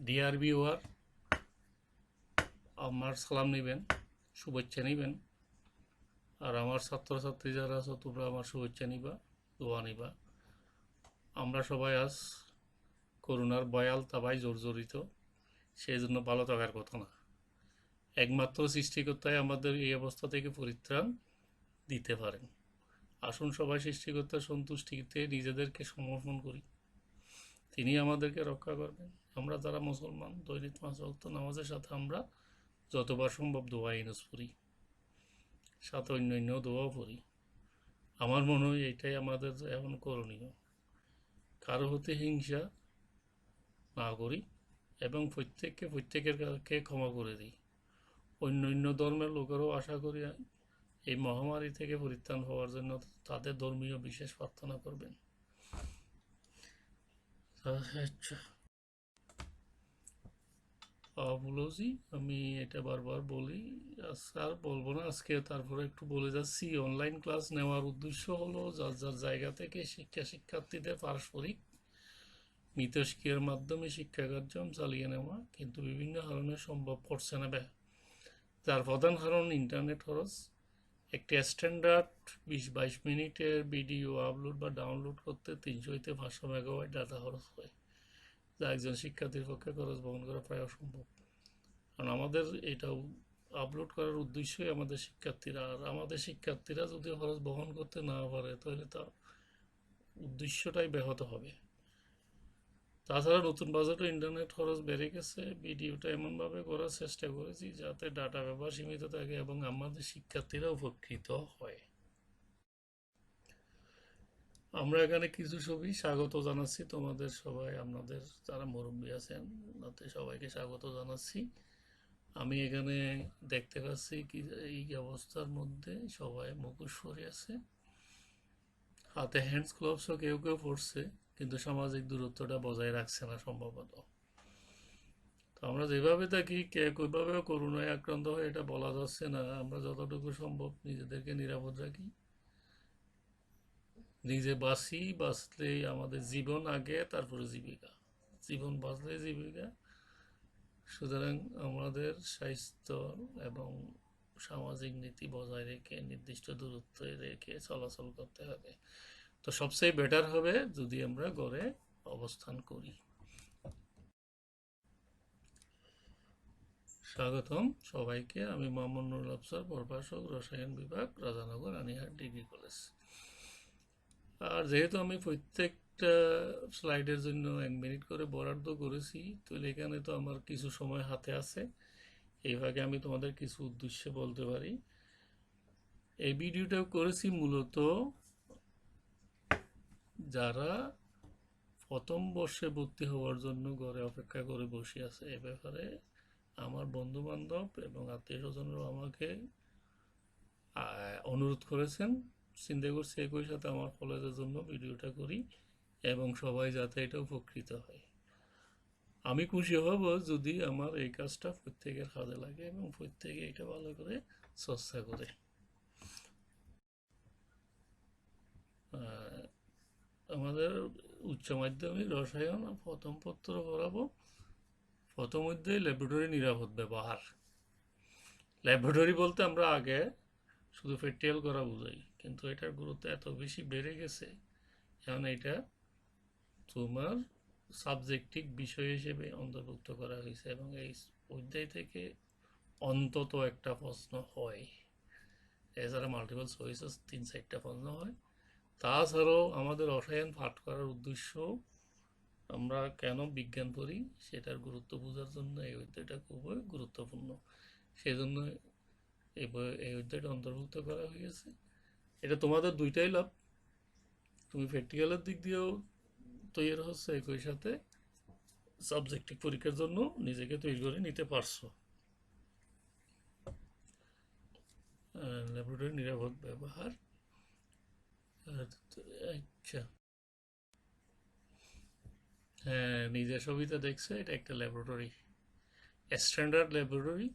DR viewer, আমার সালাম নেবেন, শুভেচ্ছা নেবেন। আর আমার ছাত্রছাত্রী যারা আছো তোমরা আমার শুভেচ্ছা নিবা, দোয়া নিবা। আমরা সবাই আজ করোনার ভয়াল তাবায় জর্জরিত, সেই জন্য ভালো থাকার কথা না। একমাত্র সৃষ্টিকর্তাই আমাদের এই অবস্থা থেকে পরিত্রাণ দিতে পারেন। আসুন সবাই সৃষ্টিকর্তার সন্তুষ্টিতে নিজেদেরকে সমর্পণ করি, তিনি আমাদেরকে রক্ষা করবেন। আমরা যারা মুসলমান দৈনিক 5 ওয়াক্ত নামাজের সাথে আমরা যতবার সম্ভব দোয়া ইউজ করি, সাথে অন্যান্য দোয়াও পড়ি। আমার মনে হয় এটাই আমাদের এখন করণীয়। কারো হতে হিংসা না করি এবং প্রত্যেককে প্রত্যেকের কাছে ক্ষমা করে দিই। অন্য ধর্মের লোকেরাও আশা করি এই মহামারী থেকে পরিত্রাণ হওয়ার জন্য তাদের ধর্মীয় বিশেষ প্রার্থনা করবেন। আচ্ছা, বলছি আমি এটা বারবার বলি, আর বলবো না আজকে, তারপরে একটু বলে যাচ্ছি। অনলাইন ক্লাস নেওয়ার উদ্দেশ্য হলো যার যার জায়গা থেকে শিক্ষার্থীদের পারস্পরিক মিথস্ক্রিয়ার মাধ্যমে শিক্ষা কার্যক্রম চালিয়ে নেওয়া, কিন্তু বিভিন্ন কারণে সম্ভব পড়ছে না। যার প্রধান কারণ ইন্টারনেট খরচ। একটি স্ট্যান্ডার্ড 20-22 মিনিটের ভিডিও আপলোড বা ডাউনলোড করতে 300 হইতে 500 মেগাবাইট ডাটা খরচ হয়, যা একজন শিক্ষার্থীর পক্ষে খরচ বহন করা প্রায় অসম্ভব। কারণ আমাদের এটা আপলোড করার উদ্দেশ্যই আমাদের শিক্ষার্থীরা, আর আমাদের শিক্ষার্থীরা যদি খরচ বহন করতে না পারে তাহলে তার উদ্দেশ্যটাই ব্যাহত হবে। তাছাড়া নতুন বাজেটে ইন্টারনেট খরচ বেড়ে গেছে। ভিডিওটা এমনভাবে করার চেষ্টা করেছি যাতে ডাটা ব্যবহার সীমিত থাকে এবং আমাদের শিক্ষার্থীরা উপকৃত হয়। আমরা এখানে কিছু ছবি স্বাগত জানাচ্ছি তোমাদের সবাই, আপনাদের যারা মুরব্বী আছেন তাতে সবাইকে স্বাগত জানাচ্ছি। আমি এখানে দেখতে পাচ্ছি কি এই অবস্থার মধ্যে সবাই মুখোশ পরে আছে, হাতে হ্যান্ডস গ্লোভসও কেউ কেউ পরছে, কিন্তু সামাজিক দূরত্বটা বজায় রাখছে না সম্ভবত। তো আমরা যেভাবে থাকি কে কীভাবে করোনায় আক্রান্ত হয় এটা বলা যাচ্ছে না। আমরা যতটুকু সম্ভব নিজেদেরকে নিরাপদ রাখি, নিজে বাঁচি, বাঁচলেই আমাদের জীবন আগে, তারপরে জীবিকা। জীবন বাঁচলে জীবিকা। সুতরাং আমাদের স্বাস্থ্য এবং সামাজিক নীতি বজায় রেখে নির্দিষ্ট দূরত্ব রেখে চলাচল করতে হবে। তো সবচেয়ে বেটার হবে যদি আমরা ঘরে অবস্থান করি। স্বাগতম সবাইকে। আমি মোহাম্মদ নুরুল আফসার, প্রভাষক, রসায়ন বিভাগ, রাজানগর রানীহাট ডিগ্রি কলেজ। আর যেহেতু আমি প্রত্যেকটা স্লাইডের জন্য 1 মিনিট করে বরাদ্দ করেছি, তো এখানে তো আমার কিছু সময় হাতে আছে। এইভাবে আমি তোমাদের কিছু উদ্দেশ্য বলতে পারি। এই ভিডিওটা করেছি মূলত যারা প্রথম বর্ষে ভর্তি হওয়ার জন্য ঘরে অপেক্ষা করে বসে আছে। এ ব্যাপারে আমার বন্ধু বান্ধব এবং আত্মীয় স্বজনরাও আমাকে অনুরোধ করেছেন। চিন্তা করছি একই সাথে আমার কলেজের জন্য ভিডিওটা করি এবং সবাই যাতে এটা উপকৃত হয়। আমি খুশি হব যদি আমার এই কাজটা প্রত্যেকের কাজে লাগে এবং প্রত্যেকে এটা ভালো করে চর্চা করে। আমাদের উচ্চ মাধ্যমিক রসায়ন প্রথম পত্র পড়াবো। প্রথম অধ্যায় ল্যাবরেটরি নিরাপদ ব্যবহার। ল্যাবরেটরি বলতে আমরা আগে শুধু প্র্যাকটিক্যাল করা বোঝাই, কিন্তু এটার গুরুত্ব এত বেশি বেড়ে গেছে এখন এটা তোমার সাবজেক্টিভ বিষয় হিসেবে অন্তর্ভুক্ত করা হয়েছে এবং এই অধ্যায় থেকে অন্তত একটা প্রশ্ন হয়। এছাড়া মাল্টিপল চয়েসেস 3-4টা প্রশ্ন হয়। তাছাড়াও আমাদের রসায়ন পাঠ করার উদ্দেশ্য আমরা কেন বিজ্ঞান পড়ি সেটার গুরুত্ব বোঝার জন্য এই অধ্যায়টা খুবই গুরুত্বপূর্ণ। সেই জন্য এই অধ্যায়টা অন্তর্ভুক্ত করা হয়েছে। এটা তোমাদের দুইটাই লাভ, তুমি প্র্যাকটিক্যালের দিক দিয়েও তৈরি হচ্ছে, একই সাথে সাবজেক্টিভ পরীক্ষার জন্য নিজেকে তৈরি করে নিতে পারছো। ল্যাবরেটরি নিরাপদ ব্যবহার। আচ্ছা, হ্যাঁ, নিজের ছবিতে দেখছে এটা একটা ল্যাবরেটরি, স্ট্যান্ডার্ড ল্যাবরেটরি।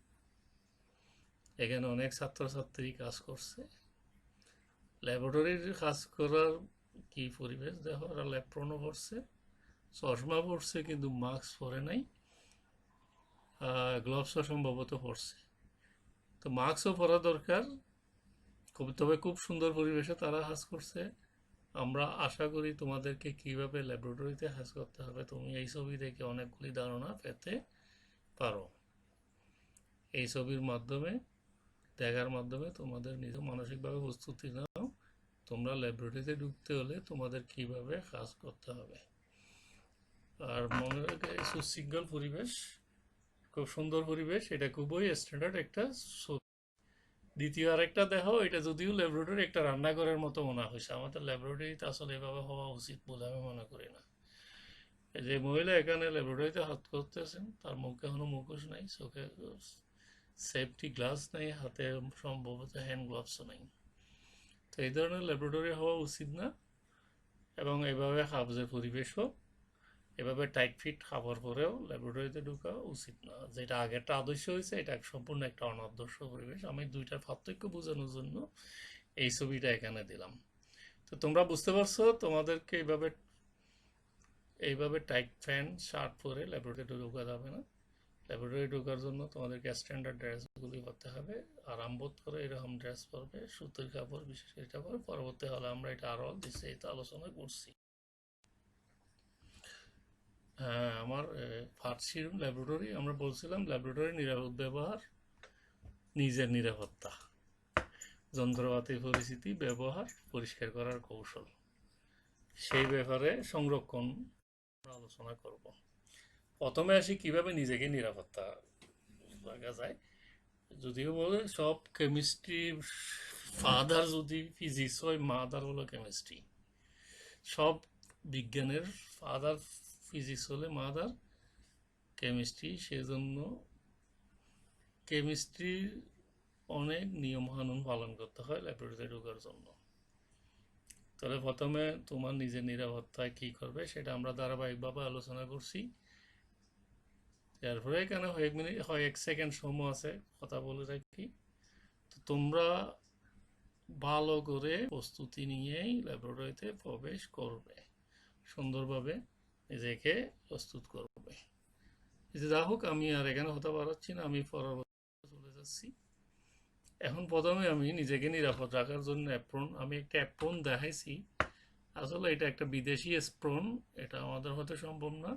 এখানে অনেক ছাত্রছাত্রী কাজ করছে। ল্যাবরেটরির কাজ করার কি পরিবেশ দেখো, ওরা ল্যাপ্রনও পড়ছে, চশমা পড়ছে কিন্তু মাস্ক পরে নাই। গ্লোভসও সম্ভবত পরছে। তো মাস্কও পরা দরকার। তবে খুব সুন্দর পরিবেশে তারা কাজ করছে। আমরা আশা করি তোমাদেরকে কিভাবে ল্যাবরেটরিতে কাজ করতে হবে তুমি এই ছবি দেখে অনেকগুলি ধারণা পেতে পারো। এই ছবির মাধ্যমে দেখার মাধ্যমে তোমাদের নিজ মানসিকভাবে প্রস্তুতি নাও তোমরা ল্যাবরেটরিতে ঢুকতে হলে তোমাদের কিভাবে কাজ করতে হবে। আর মনে রাখে সুশৃঙ্খল পরিবেশ, খুব সুন্দর পরিবেশ, এটা খুবই স্ট্যান্ডার্ড একটা ছবি। দ্বিতীয় আরেকটা দেখো, এটা যদিও ল্যাবরেটরি একটা রান্নাঘরের মতো মনে হয়েছে, আমাদের ল্যাবরেটরিতে আসলে এভাবে হওয়া উচিত বলে আমি মনে করি না। এই যে মহিলা এখানে ল্যাবরেটরিতে হাত করতেছেন, তার মুখে এখনো মুখোশ নাই, চোখে সেফটি গ্লাস নেই, হাতে সম্ভবত হ্যান্ড গ্লাভসও নেই। তো এই ধরনের ল্যাবরেটরি হওয়া উচিত না। এবং এভাবে কাগজের পরিবেশও এভাবে টাইট ফিট খাবার পরেও ল্যাবরেটরিতে ঢোকা উচিত না। যেটা আগেরটা আদর্শ হয়েছে, এটা সম্পূর্ণ একটা অনাদর্শ পরিবেশ। আমি দুইটার পার্থক্য বোঝানোর জন্য এই ছবিটা এখানে দিলাম। তো তোমরা বুঝতে পারছো তোমাদেরকে এইভাবে টাইট প্যান্ট শার্ট পরে ল্যাবরেটরিতে ঢোকা যাবে না। ল্যাবরেটরি ঢোকার জন্য তোমাদেরকে স্ট্যান্ডার্ড ড্রেসগুলি করতে হবে, আরাম বোধ করে এরকম ড্রেস পরবে, সুতির কাপড় বিশেষ এটা পরে। পরবর্তী হলে আমরা এটা আরও বিস্তারিত আলোচনা করছি। হ্যাঁ, আমার ফার্স্ট ল্যাবরেটরি আমরা বলছিলাম ল্যাবরেটরি নিরাপদ ব্যবহার, নিজের নিরাপত্তা, যন্ত্রপাতির পরিস্থিতি, ব্যবহার, পরিষ্কার করার কৌশল, সেই ব্যাপারে সংরক্ষণ আলোচনা করব। প্রথমে আসি কিভাবে নিজেকে নিরাপত্তা রাখা যায়। যদিও বলে সব কেমিস্ট্রি ফাদার যদি ফিজিক্স হয়, মাদার হলো কেমিস্ট্রি। সব বিজ্ঞানের ফাদার ফিজিক্স হলে মাদার কেমিস্ট্রি। সেজন্য কেমিস্ট্রির অনেক নিয়ম কানুন পালন করতে হয় ল্যাবরেটরিতে ঢোকার জন্য। তাহলে প্রথমে তোমার নিজের নিরাপত্তায় কি করবে সেটা আমরা ধারাবাহিকভাবে আলোচনা করছি। তারপরে এখানে কয়েক সেকেন্ড সময় আছে, কথা বলে রাখি। তো তোমরা ভালো করে প্রস্তুতি নিয়েই ল্যাবরেটরিতে প্রবেশ করবে, সুন্দরভাবে নিজেকে প্রস্তুত করবে। যা হোক, আমি আর এখানে কথা বাড়াচ্ছি না, আমি পরবর্তী চলে যাচ্ছি। এখন প্রথমে আমি নিজেকে নিরাপদ রাখার জন্য আমি একটা অ্যাপ্রন দেখাইছি। আসলে এটা একটা বিদেশি স্প্রন, এটা আমাদের হতে সম্ভব না।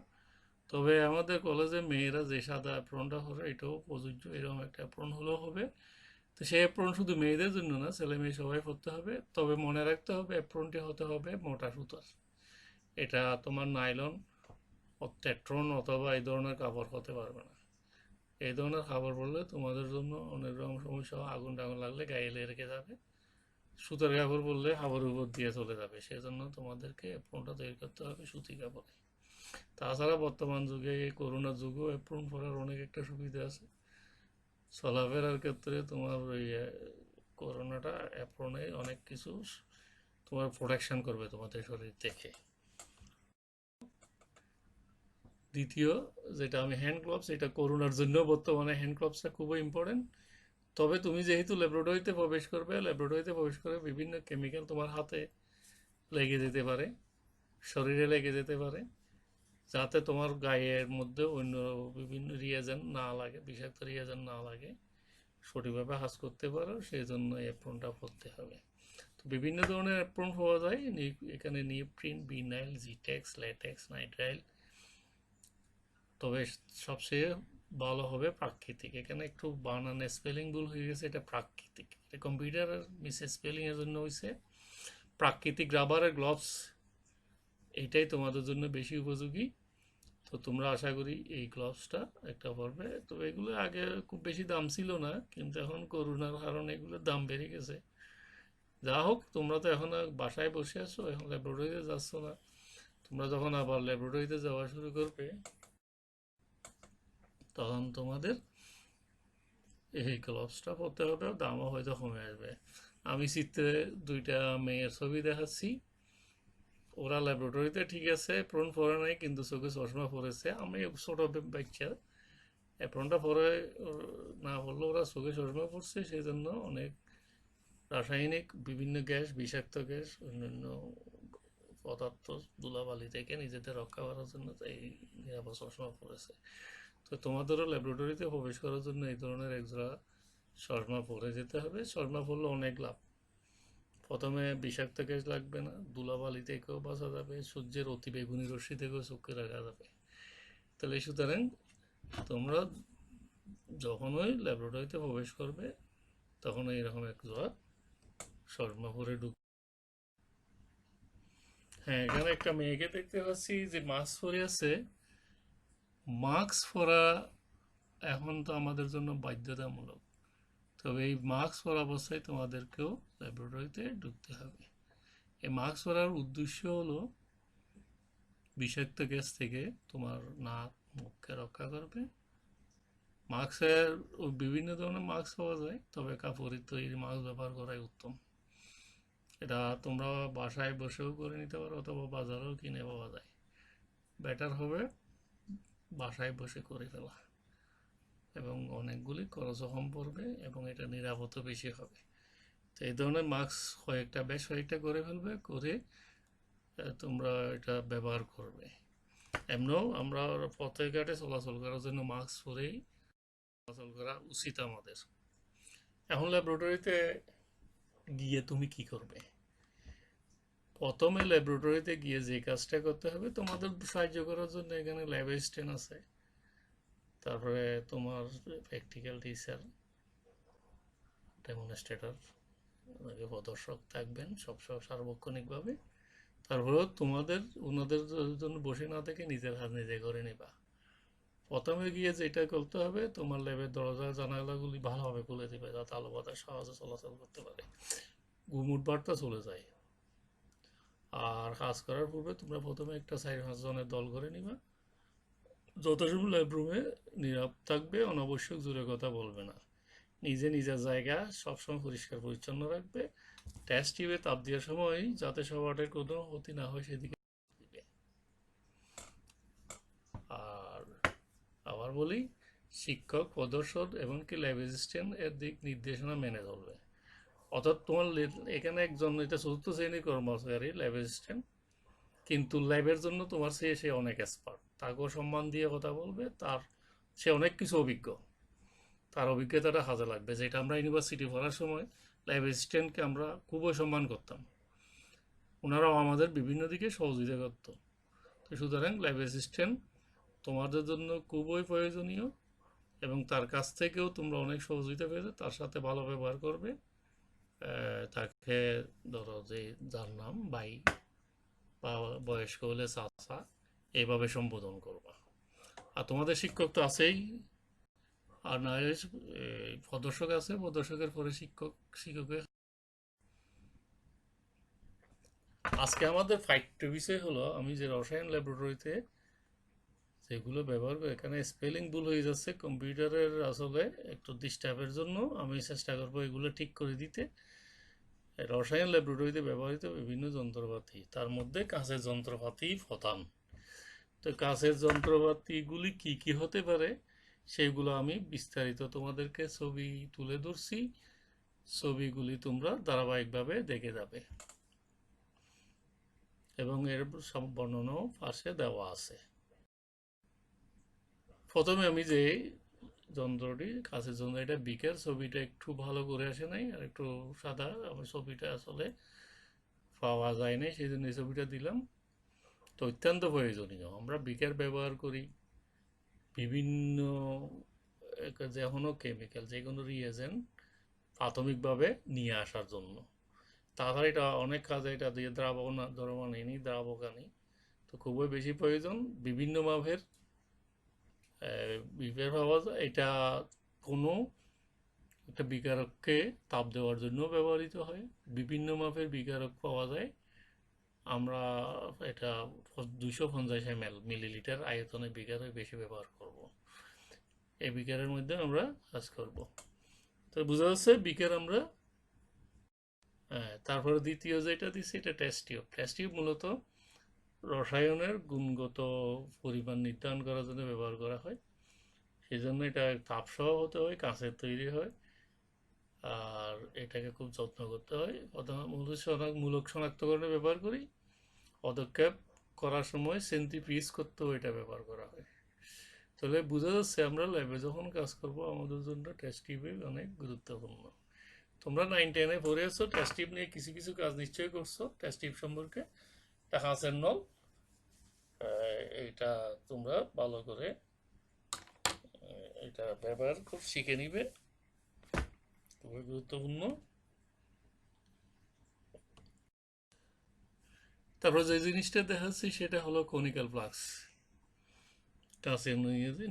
তবে আমাদের কলেজে মেয়েরা যে সাদা অ্যাপ্রনটা পরে এটাও প্রযোজ্য, এরকম একটা অ্যাপ্রন হলেও হবে। তো সেই অ্যাপ্রন শুধু মেয়েদের জন্য না, ছেলে মেয়ে সবাই পরতে হবে। তবে মনে রাখতে হবে অ্যাপ্রনটি হতে হবে মোটা সুতার। এটা তোমার নাইলন, টেট্রন অথবা এই ধরনের কাপড় হতে পারবে না। এই ধরনের কাপড় পরলে তোমাদের জন্য অনেক রকম সমস্যা, আগুন টাগুন লাগলে গায়ে লেগে যাবে। সুতার কাপড় পরলে কাপড়ের উপর দিয়ে চলে যাবে, সেজন্য তোমাদেরকে অ্যাপ্রনটা তৈরি করতে হবে সুতি কাপড়ে। তাছাড়া বর্তমান যুগে, এই করোনার যুগেও অ্যাপ্রন পরার অনেক একটা সুবিধা আছে। চলাফেরার ক্ষেত্রে তোমার ওই করোনাটা অ্যাপ্রনে অনেক কিছু তোমার প্রোটেকশন করবে তোমাদের শরীর থেকে। দ্বিতীয় যেটা আমি হ্যান্ড গ্লোভস, এটা করোনার জন্য বর্তমানে হ্যান্ড গ্লোভসটা খুবই ইম্পর্টেন্ট। তবে তুমি যেহেতু ল্যাবরেটরিতে প্রবেশ করবে, ল্যাবরেটরিতে প্রবেশ করে বিভিন্ন কেমিক্যাল তোমার হাতে লেগে যেতে পারে, শরীরে লেগে যেতে পারে, যাতে তোমার গায়ের মধ্যে অন্য বিভিন্ন রিয়াজেন্ট না লাগে, বিষাক্ত রিয়াজেন্ট না লাগে, সঠিকভাবে কাজ করতে পারো, সেই জন্য অ্যাপ্রনটা পরতে হবে। তো বিভিন্ন ধরনের অ্যাপ্রন পাওয়া যায় এখানে, নিওপ্রিন, বিনাইল, জিটেক্স, ল্যাটেক্স, নাইট্রাইল। তবে সবচেয়ে ভালো হবে প্রাকৃতিক। এখানে একটু বানানে স্পেলিং ভুল হয়ে গেছে, এটা প্রাকৃতিক, এটা কম্পিউটারের মিস স্পেলিং এর জন্য হয়েছে। প্রাকৃতিক রাবারের গ্লোভস, এইটাই তোমাদের জন্য বেশি উপযোগী। তো তোমরা আশা করি এই গ্লোভসটা একটা পরবে। তো এগুলো আগে খুব বেশি দাম ছিল না, কিন্তু এখন করোনার কারণে এগুলোর দাম বেড়ে গেছে। যা হোক, তোমরা তো এখন বাসায় বসে আছো, এখন ল্যাবরেটরিতে যাচ্ছ না। তোমরা যখন আবার ল্যাবরেটরিতে যাওয়া শুরু করবে, তখন তোমাদের এই গ্লোভসটা পরতে হবে, দামও হয়তো কমে আসবে। আমি চিত্রে দুইটা মেয়ের ছবি দেখাচ্ছি। ওরা ল্যাবরেটরিতে ঠিক আছে অ্যাপ্রন পরে নাই, কিন্তু চোখে চশমা পরেছে। আমি ছোট বাচ্চা, অ্যাপ্রনটা পরে না পরলে ওরা চোখে চশমা পড়ছে, সেই জন্য অনেক রাসায়নিক বিভিন্ন গ্যাস, বিষাক্ত গ্যাস, অন্যান্য পদার্থ, ধুলাবালি থেকে নিজেদের রক্ষা করার জন্য এই নিরাপদ চশমা পড়েছে। তো তোমাদেরও ল্যাবরেটরিতে প্রবেশ করার জন্য এই ধরনের একজোড়া চশমা পরে যেতে হবে। চশমা পরলে অনেক লাভ। প্রথমে বিষাক্ত গ্যাস লাগবে না, ধুলাবালি থেকেও বাঁচা যাবে, সূর্যের অতি বেগুনি রশ্মি থেকেও চোখে রাখা যাবে। তাহলে সুতরাং তোমরা যখনই ল্যাবরেটরিতে প্রবেশ করবে তখন এইরকম এক জোড়া চশমা পরে হ্যাঁ, এখানে একটা মেয়েকে দেখতে পাচ্ছি যে মাস্ক পরে আছে। মাস্ক পরা এখন তো আমাদের জন্য বাধ্যতামূলক, তবে এই মাস্ক পরা অবস্থায় তোমাদেরকেও ল্যাবরেটরিতে ঢুকতে হবে। এই মাস্ক পরার উদ্দেশ্য হলো বিষাক্ত গ্যাস থেকে তোমার নাক মুখকে রক্ষা করবে। মাস্কের বিভিন্ন ধরনের মাস্ক পাওয়া যায়, তবে কাপড়ের তৈরি মাস্ক ব্যবহার করাই উত্তম। এটা তোমরা বাসায় বসেও করে নিতে পারো অথবা বাজারেও কিনে পাওয়া যায়। বেটার হবে বাসায় বসে করে ফেলা, এবং অনেকগুলি খরচও কম পড়বে এবং এটা নিরাপদও বেশি হবে। তো এই ধরনের মাস্ক বেশ কয়েকটা করে ফেলবে, করে তোমরা এটা ব্যবহার করবে। এমনও আমরা পথে ঘাটে চলাচল করার জন্য মাস্ক পরেই চলাচল করা উচিত আমাদের। এখন ল্যাবরেটরিতে গিয়ে তুমি কি করবে? প্রথমে ল্যাবরেটরিতে গিয়ে যে কাজটা করতে হবে, তোমাদের সাহায্য করার জন্য এখানে ল্যাব অ্যাসিস্ট্যান্ট আছে, তারপরে তোমার প্র্যাকটিক্যাল টিচার, ডেমনস্ট্রেটর, প্রদর্শক থাকবেন সব সার্বক্ষণিকভাবে। তারপরেও ওনাদের জন্য বসে না থেকে নিজের হাত নিজে করে নেবা। প্রথমে গিয়ে যেটা করতে হবে, তোমার ল্যাবের দরজা জানালাগুলি ভালোভাবে খুলে দিবে, যাতে আলো বাতাস সহজে চলাচল করতে পারে, গুমুট বার্তা চলে যায়। আর কাজ করার পূর্বে তোমরা প্রথমে একটা 4-5 জনের দল করে নিবা। যথাসময় ল্যাবরুমে নীরব থাকবে, অনাবশ্যক জোরে কথা বলবে না। নিজে নিজের জায়গা সবসময় পরিষ্কার পরিচ্ছন্ন রাখবে। টেস্ট টিউবে তাপ দেওয়ার সময় যাতে সবাটের কোনো ক্ষতি না হয় সেদিকে দিবে। আর আবার বলি, শিক্ষক, প্রদর্শক এমনকি ল্যাব অ্যাসিস্ট্যান্ট এর দিক নির্দেশনা মেনে চলবে। অর্থাৎ তোমার এখানে একজন, এটা চতুর্থ শ্রেণীর কর্মচারী ল্যাব অ্যাসিস্ট্যান্ট, কিন্তু ল্যাবের জন্য তোমার সে অনেক এক্সপার্ট। তাকেও সম্মান দিয়ে কথা বলবে, সে অনেক কিছু অভিজ্ঞ, তার অভিজ্ঞতাটা কাজে লাগবে। যেটা আমরা ইউনিভার্সিটি পড়ার সময় ল্যাব অ্যাসিস্ট্যান্টকে আমরা খুবই সম্মান করতাম, ওনারাও আমাদের বিভিন্ন দিকে সহযোগিতা করত। তো সুতরাং ল্যাব অ্যাসিস্ট্যান্ট তোমাদের জন্য খুবই প্রয়োজনীয়, এবং তার কাছ থেকেও তোমরা অনেক সহযোগিতা পেয়েছো। তার সাথে ভালো ব্যবহার করবে। তাকে ধরো যে যার নাম ভাই বা বয়স্ক হলে চাচা, এইভাবে সম্বোধন করবা। আর তোমাদের শিক্ষক তো আছেই, আর না হলে প্রদর্শক আছে, প্রদর্শকের পরে শিক্ষকের। আজকে আমাদের ফাইটটা বিষয় হলো, আমি যে রসায়ন ল্যাবরেটরিতে যেগুলো ব্যবহার করি, এখানে স্পেলিং ভুল হয়ে যাচ্ছে কম্পিউটারের, আসলে একটু ডিস্টার্বের জন্য আমি চেষ্টা করবো এগুলো ঠিক করে দিতে। রসায়ন ল্যাবরেটরিতে ব্যবহৃত বিভিন্ন যন্ত্রপাতি, তার মধ্যে কাঁচের যন্ত্রপাতি প্রধান। তো কাঁচের যন্ত্রপাতিগুলি কি কি হতে পারে সেগুলো আমি বিস্তারিত তোমাদেরকে ছবি তুলে ধরছি। ছবিগুলি তোমরা ধারাবাহিকভাবে দেখে যাবে, এবং এর সব বর্ণনাও পাশে দেওয়া আছে। প্রথমে আমি যে যন্ত্রটি, কাঁচের যন্ত্র, এটা বিকের, ছবিটা একটু ভালো করে আসে নাই, আর একটু সাদা, আমার ছবিটা আসলে পাওয়া যায় নাই, সেই জন্য এই ছবিটা দিলাম। তো অত্যন্ত প্রয়োজনীয়, আমরা বিকার ব্যবহার করি বিভিন্ন যে কোনো কেমিক্যাল, যে কোনো রিয়েজেন্ট প্রাথমিকভাবে নিয়ে আসার জন্য। তাছাড়া এটা অনেক কাজে, এটা দিয়ে দ্রবণ আনি, দ্রাবক আনি। তো খুবই বেশি প্রয়োজন। বিভিন্ন মাপের বিকার পাওয়া যায়। এটা কোনো একটা বিকারককে তাপ দেওয়ার জন্য ব্যবহৃত হয়। বিভিন্ন মাপের বিকারক পাওয়া যায়। আমরা এটা 250 মিলিলিটার আয়তনের বিকারে বেশি ব্যবহার করব। এই বিকারের মধ্যে আমরা কাজ করব। তো বোঝা যাচ্ছে বিকার আমরা। তারপরে দ্বিতীয় যেটা দিচ্ছি, এটা টেস্ট টিউব। টেস্ট টিউব মূলত রসায়নের গুণগত পরিমাণ নির্ধারণ করার জন্য ব্যবহার করা হয়। সেই জন্য এটা তাপসহ হতে হয়, কাঁচের তৈরি হয়, আর এটাকে খুব যত্ন করতে হয়। মূলক শনাক্তকরণে ব্যবহার করি। পদক্ষেপ করার সময় সেন্ট্রিফিউজ করতেও এটা ব্যবহার করা হয়। তাহলে বোঝা যাচ্ছে আমরা ল্যাবে যখন কাজ করব আমাদের জন্য টেস্ট টিউব অনেক গুরুত্বপূর্ণ। তোমরা 9-10-এ পড়ে আছো, টেস্ট টিউব নিয়ে কিছু কিছু কাজ নিশ্চয়ই করছো। টেস্ট টিউব সম্পর্কে একটা হাঁসের নল, এইটা তোমরা ভালো করে এটা ব্যবহার খুব শিখে নিবে, খুবই গুরুত্বপূর্ণ। তারপর যে জিনিসটা দেখাচ্ছি সেটা হলো কনিক্যাল ফ্লাক্স। টাচের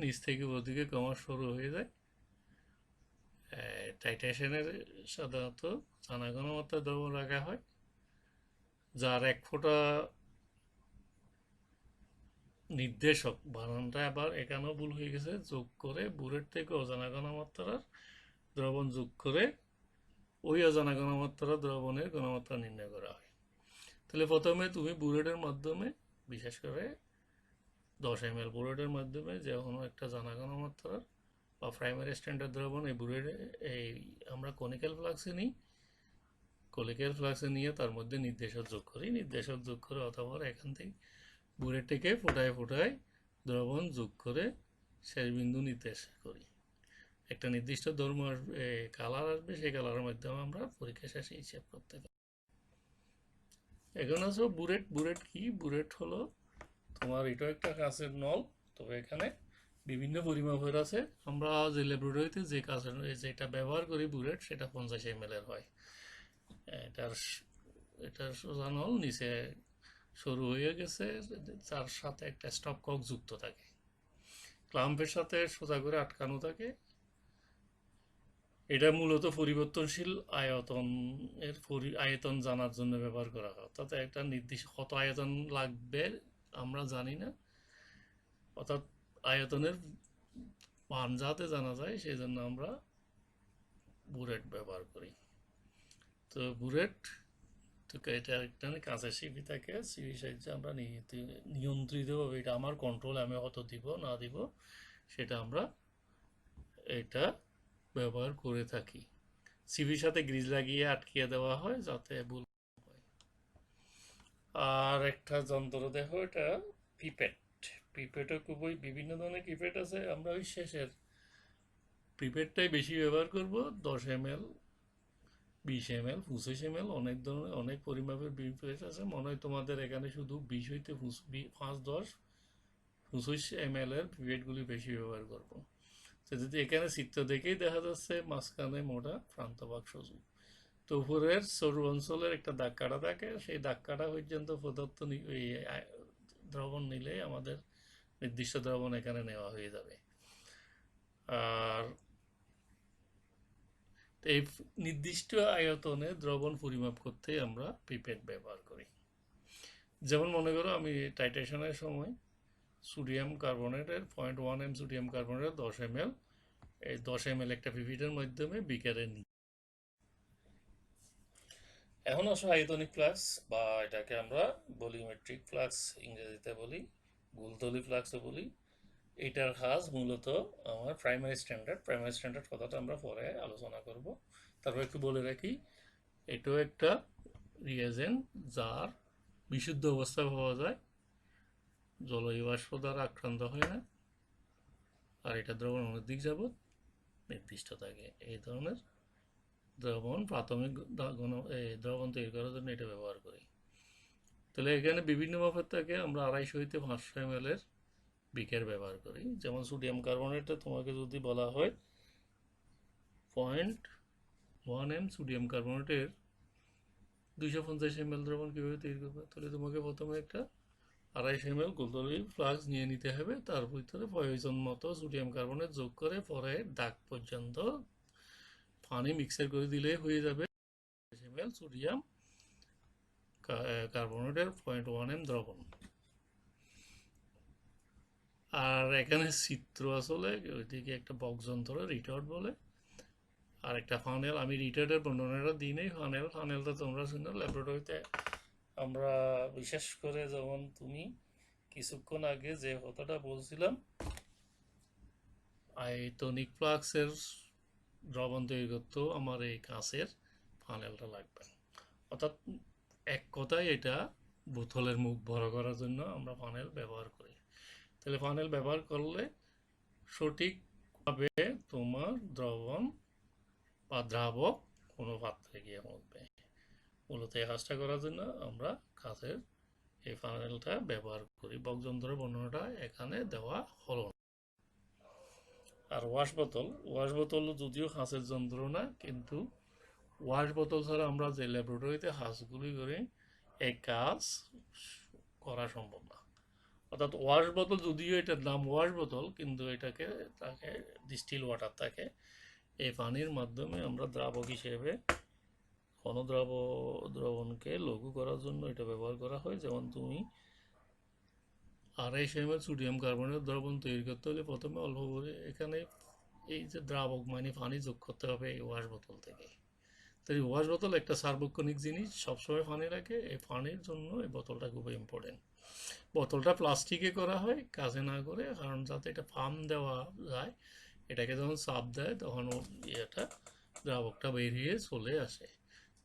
নিচ থেকে ওদিকে কমা শুরু হয়ে যায়। টাইটেশনের সাধারণত জানা ঘনমাত্রা দ্রবণ রাখা হয়, যার 1 ফোঁটা নির্দেশক বানানটা আবার এখানেও ভুল হয়ে গেছে, যোগ করে বুলেট থেকে অজানা ঘনমাত্রার দ্রবণ যোগ করে ওই অজানা ঘনমাত্রার দ্রবণের ঘনমাত্রা নির্ণয় করা হয়। তাহলে প্রথমে তুমি বুলেটের মাধ্যমে, বিশেষ করে 10 ml বুলেটের মাধ্যমে যে কোনো একটা জানা ঘনমাত্রার বা প্রাইমারি স্ট্যান্ডার্ড দ্রবণ এই বুলেটে এই আমরা কনিক্যাল ফ্লাক্সে নিই, কনিক্যাল ফ্লাক্সে নিয়ে তার মধ্যে নির্দেশক যোগ করি, নির্দেশক যোগ করে অথবা এখান থেকে বুলেট থেকে ফোটায় ফোটায় দ্রবণ যোগ করে শেষ বিন্দু নির্দেশ করি। একটা নির্দিষ্ট ধর্ম আসবে, কালার আসবে, সেই কালারের মাধ্যমে আমরা পরীক্ষা শেষে হিসাব করতে পারি। এখন আসো বুলেট। বুলেট কি? বুলেট হলো তোমার এটা একটা কাঁচের নল, তবে এখানে বিভিন্ন পরিমাপের আছে। আমরা যে ল্যাবরেটরিতে যে কাঁচের যেটা ব্যবহার করি বুলেট, সেটা 50 ml এর হয়। এটার এটার সোজা নল, নিচে সরু হয়ে গেছে, তার সাথে একটা স্টপ কক যুক্ত থাকে, ক্লাম্পের সাথে সোজা করে আটকানো থাকে। এটা মূলত পরিবর্তনশীল আয়তন জানার জন্য ব্যবহার করা হয়, অর্থাৎ একটা নির্দিষ্ট কত আয়তন লাগবে আমরা জানি না, অর্থাৎ আয়তনের মান যাতে জানা যায় সেই জন্য আমরা বুলেট ব্যবহার করি। তো বুলেট তো এটা একটা কাঁচের সিপি থাকে, সিপি সাহায্যে আমরা নিয়ন্ত্রিতভাবে, এটা আমার কন্ট্রোল, আমি অত দিব না দিব সেটা আমরা এটা ব্যবহার করে থাকি। সিপির সাথে গ্রিজ লাগিয়ে আটকিয়ে দেওয়া হয় যাতে ভুল হয়। আর একটা যন্ত্র দেখো, এটা পিপেট। পিপেটও খুবই বিভিন্ন ধরনের পিপেট আছে, আমরা ওই শেষের পিপেটটাই বেশি ব্যবহার করব। 10 ml, 20 ml, 25 ml, অনেক ধরনের অনেক পরিমাপের পিপেট আছে। মনে হয় তোমাদের এখানে শুধু 20 হইতে 5, 10, 25 ml এর পিপেটগুলি বেশি ব্যবহার করব। যদি এখানে চিত্র দেখেই দেখা যাচ্ছে মাঝখানে মোটা প্রান্তভাগ সজু, তো উপরের সরু অঞ্চলের একটা দাগ কাটা থাকে, সেই দাগ কাটা পর্যন্ত প্রদত্ত দ্রবণ নিলে আমাদের নির্দিষ্ট দ্রবণ এখানে নেওয়া হয়ে যাবে। আর এই নির্দিষ্ট আয়তনে দ্রবণ পরিমাপ করতে আমরা পিপেট ব্যবহার করি। যেমন মনে করো আমি টাইট্রেশনের সময় সোডিয়াম কার্বনেটের 0.1 m সোডিয়াম কার্বনেটের 10 ml, এই 10 ml একটা পিপেটের মাধ্যমে বিকারে নিই। এখন আসো আয়তনিক ফ্লাক্স, বা এটাকে আমরা ভলিউমেট্রিক ফ্লাক্স ইংরেজিতে বলি, গুলতলি ফ্লাক্সও বলি। এটার কাজ মূলত আমার প্রাইমারি স্ট্যান্ডার্ড কথাটা আমরা পরে আলোচনা করব। তারপর একটু বলে রাখি, এটাও একটা রিয়েজেন্ট যার বিশুদ্ধ অবস্থা পাওয়া যায়, জলীয় বাষ্প দ্বারা আক্রান্ত হয় না, আর এটা দ্রবণ অনেক দিক যাবৎ নির্দিষ্ট থাকে। এই ধরনের দ্রবণ প্রাথমিক দ্রবণ তৈরি করার জন্য এটা ব্যবহার করি। তাহলে এখানে বিভিন্ন মাপের থাকে, আমরা 250 হইতে 500 ml এর বিকার ব্যবহার করি। যেমন সোডিয়াম কার্বনেটটা তোমাকে যদি বলা হয় 0.1 m সোডিয়াম কার্বনেটের 250 ml দ্রবণ কীভাবে তৈরি করবে, তাহলে তোমাকে প্রথমে একটা 250 ml গোলতলি ফ্লাক্স নিয়ে নিতে হবে, তার ভিতরে প্রয়োজন মতো সোডিয়াম কার্বনেট যোগ করে পরে দাগ পর্যন্ত পানি মিক্সার করে দিলে হয়ে যাবে ml সোডিয়াম কার্বনেটের 0.1 m দ্রবণ। আর এখানে চিত্র আসলে ওইদিকে একটা বক্স যন্ত্র রিটার্ড বলে, আর একটা ফানেল। আমি রিটার্ডের বর্ণনাটা দিই নেই, ফানেলটা তোমরা শুনো ল্যাবরেটরিতে। আমরা বিশেষ করে যেমন তুমি কিছুক্ষণ আগে যে কথাটা বলছিলাম, আয়তনিক ফ্লাক্সের দ্রবণ তৈরি করতেও আমার এই কাঁচের ফানেলটা লাগবে। অর্থাৎ এক কথায় এটা বোতলের মুখ বড় করার জন্য আমরা ফানেল ব্যবহার করি। তাহলে ফানেল ব্যবহার করলে সঠিকভাবে তোমার দ্রবণ বা দ্রাবক কোনো পাত্রে গিয়ে পৌঁছবে। মূলত এই কাজটা করার জন্য আমরা কাঁচের এই ফানেলটা ব্যবহার করি। বকযন্ত্রের বর্ণনাটা এখানে দেওয়া হলো না। আর ওয়াশ বোতল যদিও কাঁচের যন্ত্র না, কিন্তু ওয়াশ বোতল ছাড়া আমরা যে ল্যাবরেটরিতে কাজগুলি করি এই কাজ করা সম্ভব না। অর্থাৎ ওয়াশ বোতল, যদিও এটার নাম ওয়াশ বোতল, কিন্তু তাকে ডিস্টিল ওয়াটার থাকে। এই পানির মাধ্যমে আমরা দ্রাবক হিসেবে কোনো দ্রবণকে লঘু করার জন্য এটা ব্যবহার করা হয়। যেমন তুমি 250 ml সোডিয়াম কার্বনেট দ্রবণ তৈরি করতে হলে প্রথমে অল্প করে এখানে এই যে দ্রাবক মানে পানি যোগ করতে হবে এই ওয়াশ বোতল থেকে। তো এই ওয়াশ বোতল একটা সার্বক্ষণিক জিনিস, সবসময় পানি রাখে। এই পানির জন্য এই বোতলটা খুবই ইম্পর্টেন্ট। বোতলটা প্লাস্টিকে করা হয় কাজে না করে, কারণ যাতে এটা পাম্প দেওয়া যায়, এটাকে যখন চাপ দেয় তখন এটা দ্রাবকটা বেরিয়ে চলে আসে,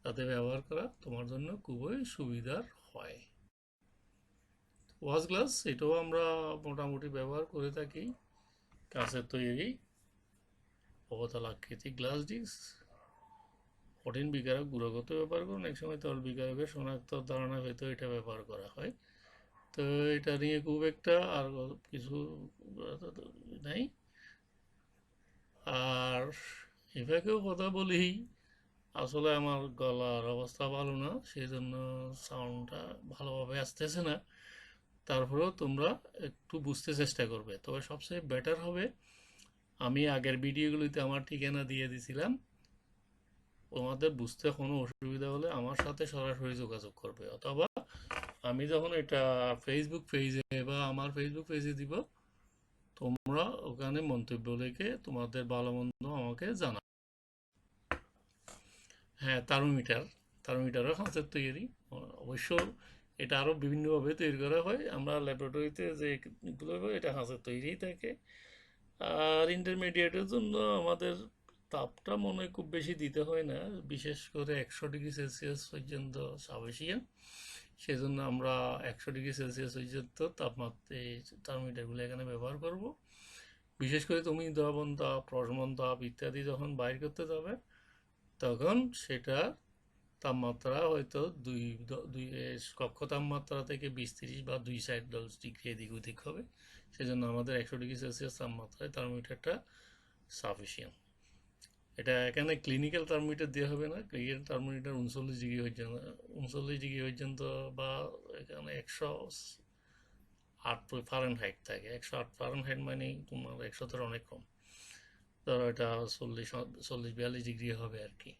তাতে ব্যবহার করা তোমার জন্য খুবই সুবিধার হয়। ওয়াশ গ্লাস এটাও আমরা মোটামুটি ব্যবহার করে থাকি। কাঁচের তৈরি অবতল আকৃতিক গ্লাস ডিস্ক। কঠিন বিকারক গুঁড়ো করতে ব্যবহার করুন। এক সময় তরল বিকারকের শনাক্ত ধারণা পেতে এটা ব্যবহার করা হয়। তো এটা নিয়ে খুব একটা আর কিছু নাই। আর এভাবেও কথা বলি, আসলে আমার গলার অবস্থা ভালো না, সেই জন্য সাউন্ডটা ভালোভাবে আসতেছে না। তারপরেও তোমরা একটু বুঝতে চেষ্টা করবে। তবে সবচেয়ে বেটার হবে, আমি আগের ভিডিওগুলিতে আমার ঠিকানা দিয়ে দিছিলাম, তোমাদের বুঝতে কোনো অসুবিধা হলে আমার সাথে সরাসরি যোগাযোগ করবে, অথবা আমি যখন এটা ফেসবুক পেজে বা আমার ফেসবুক পেজে দিব, তোমরা ওখানে মন্তব্য লিখে তোমাদের ভালো মন্দ আমাকে জানাও। হ্যাঁ, থার্মোমিটারও কাঁচের তৈরি। অবশ্য এটা আরও বিভিন্নভাবে তৈরি করা হয়। আমরা ল্যাবরেটরিতে যেগুলো হয় এটা কাঁচের তৈরিই থাকে। আর ইন্টারমিডিয়েটের জন্য আমাদের তাপটা মনে হয় খুব বেশি দিতে হয় না, বিশেষ করে 100°C পর্যন্ত সাফিসিয়েন্ট। সেজন্য আমরা 100°C পর্যন্ত তাপমাত্রায় থার্মোমিটারগুলো এখানে ব্যবহার করব। বিশেষ করে তুমি দ্রবণ তাপ, প্রশমন তাপ ইত্যাদি যখন বাইর করতে যাবে, তখন সেটা তাপমাত্রা হয়তো দুই কক্ষ তাপমাত্রা থেকে 20-30 বা 2 ডিগ্রি এদিক ওদিক হবে। সেজন্য আমাদের 100°C তাপমাত্রায় থার্মোমিটারটা সাফিসিয়েন্ট। এটা এখানে ক্লিনিক্যাল থার্মোমিটার দেওয়া হবে না। ক্লিনিক্যাল থার্মোমিটার 39 ডিগ্রি পর্যন্ত বা এখানে 108 ফারেনহাইট থাকে। 108 ফারেনহাইট মানে তোমার 100 অনেক কম। ধরো এটা 40-42 ডিগ্রি হবে আর কি।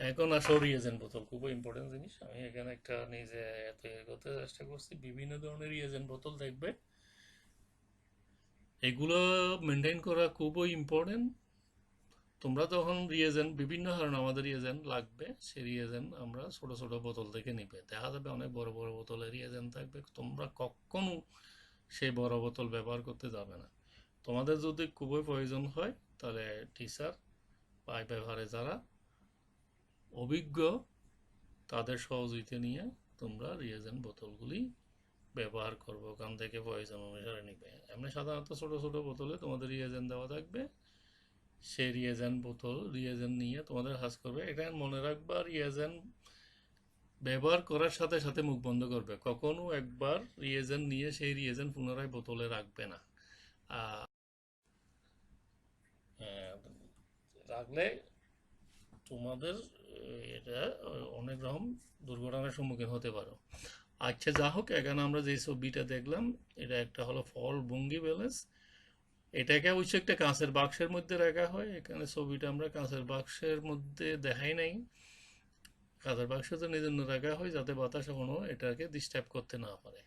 এখন আসো রিয়েজেন্ট বোতল, খুবই ইম্পর্টেন্ট জিনিস। আমি এখানে একটা নিজে তৈরি করতে চেষ্টা করছি। বিভিন্ন ধরনের রিয়েজেন্ট বোতল দেখবে, এগুলো মেনটেন করা খুবই ইম্পর্টেন্ট। তোমরা যখন বিভিন্ন ধরনের আমাদের রিয়েজেন্ট লাগবে, সেই রিয়েজেন্ট আমরা ছোট ছোট বোতল থেকে নিবে। দেখা যাবে অনেক বড় বড় বোতলের রিয়েজেন্ট থাকবে, তোমরা কখনো সেই বড় বোতল ব্যবহার করতে যাবে না। তোমাদের যদি খুবই প্রয়োজন হয়, তাহলে টিচার বা ব্যবহারে যারা অভিজ্ঞ তাদের সহযোগিতা নিয়ে তোমরা রিয়েজেন্ট বোতলগুলি ব্যবহার করবো, ওখান থেকে প্রয়োজন অনুসারে নিবে। এমনি সাধারণত ছোট ছোট বোতলে তোমাদের রিয়েজেন্ট দেওয়া থাকবে, সেই রিয়েজেন্ট নিয়ে তোমাদের কাজ করবে। এটা মনে রাখবা, রিয়েজেন্ট ব্যবহার করার সাথে সাথে মুখ বন্ধ করবে। কখনো একবার রিয়েজেন্ট নিয়ে সেই রিয়েজেন্ট পুনরায় বোতলে রাখবে না। রাখলে তোমাদের এটা অনেক রকম দুর্ঘটনার সম্মুখীন হতে পারো। আচ্ছা, যা হোক, এখানে আমরা যে ছবিটা দেখলাম, এটা একটা হলো ফল ভঙ্গি ব্যালেন্স। এটাকে অবশ্যই একটা কাঁচের বাক্সের মধ্যে রাখা হয়। এখানে ছবিটা আমরা কাঁচের বাক্সের মধ্যে দেখাই নাই। কাঁচের বাক্সতে নিজন্য রাখা হয় যাতে বাতাস কোনো এটাকে ডিস্টার্ব করতে না পারে।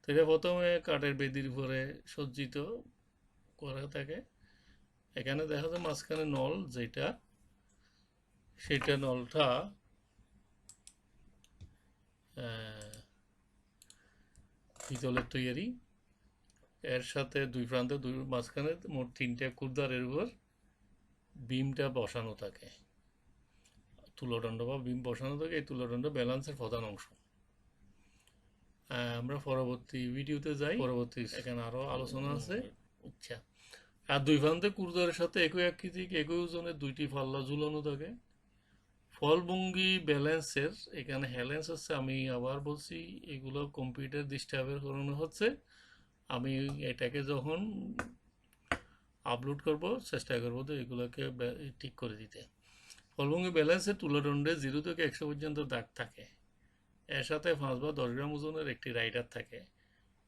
তো এটা প্রথমে কাঠের বেদির উপরে সজ্জিত করা থাকে। এখানে দেখা যায় মাঝখানে নল, সেটা নলটা পিতলের তৈরি। এর সাথে দুই প্রান্তে মাঝখানে মোট 3টে ক্ষুদ্রের উপর বিমটা বসানো থাকে, তুলোদণ্ড বা বিম বসানো থাকে। এই তুলোদণ্ড ব্যালেন্সের প্রধান অংশ। আমরা পরবর্তী ভিডিওতে যাই। পরবর্তী এখানে আরো আলোচনা আছে। আচ্ছা, আর দুই প্রান্তে কুরদারের সাথে একই আকৃতি একই ওজনের দুইটি পাল্লা ঝুলানো থাকে। ফলভঙ্গি ব্যালেন্সের এখানে হ্যালেন্স হচ্ছে, আমি আবার বলছি, এগুলো কম্পিউটার ডিস্টার্বের কারণে হচ্ছে। আমি এটাকে যখন আপলোড করব চেষ্টা করবো তো এগুলোকে ঠিক করে দিতে। ফলভঙ্গি ব্যালেন্সের তুলাদণ্ডে 0 থেকে 100 পর্যন্ত দাগ থাকে। এর সাথে 5 বা 10 গ্রাম ওজনের একটি রাইডার থাকে।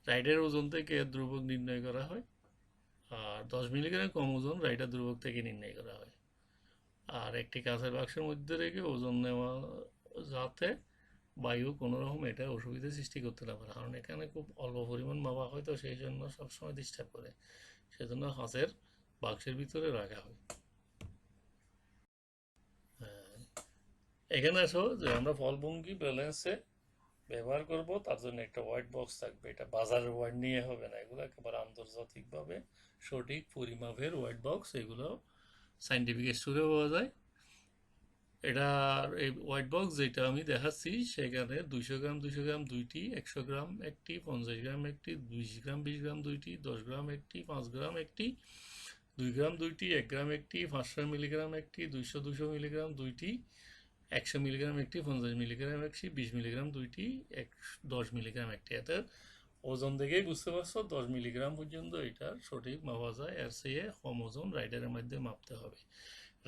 রাইডারের ওজন থেকে এর ধ্রুবক নির্ণয় করা হয়। আর 10 মিলিগ্রাম কম ওজন রাইডার ধ্রুবক থেকে নির্ণয় করা হয়। আর একটি কাঁচের বাক্সের মধ্যে রেখে ওজন নেওয়া, যাতে বায়ু কোনো রকম এটা অসুবিধা সৃষ্টি করতে না পারে, কারণ এখানে খুব অল্প পরিমাণ মাপা হয়, তো সেই জন্য সবসময় ডিস্টার্ব করে, সেজন্য কাঁচের বাক্সের ভিতরে রাখা হয়। হ্যাঁ, এখানে আসো যে আমরা ফলভঙ্গি ব্যালেন্সে ব্যবহার করব, তার জন্য একটা হোয়াইট বক্স থাকবে। এটা বাজারের হোয়াইট নিয়ে হবে না, এগুলো একেবারে আন্তর্জাতিকভাবে সঠিক পরিমাপের হোয়াইট বক্স, এগুলো সাইন্টিফিক স্টোরে পাওয়া যায়। এটার এই হোয়াইট বক্স যেটা আমি দেখাচ্ছি, সেখানে 200 গ্রাম 200 গ্রাম দুইটি, 100 গ্রাম একটি, 50 গ্রাম একটি, 20 গ্রাম 20 গ্রাম দুইটি, 10 গ্রাম একটি, 5 গ্রাম একটি, 2 গ্রাম দুইটি, 1 গ্রাম একটি, 500 মিলিগ্রাম একটি, 200 মিলিগ্রাম দুইটি, 100 মিলিগ্রাম একটি, 50 মিলিগ্রাম একটি, 20 মিলিগ্রাম দুইটি, 10 মিলিগ্রাম একটি। এতে ওজন দেখেই বুঝতে পারছো 10 মিলিগ্রাম পর্যন্ত এটার সঠিক মাপা যায়, এর চেয়ে কম ওজন রাইডারের মধ্যে মাপতে হবে।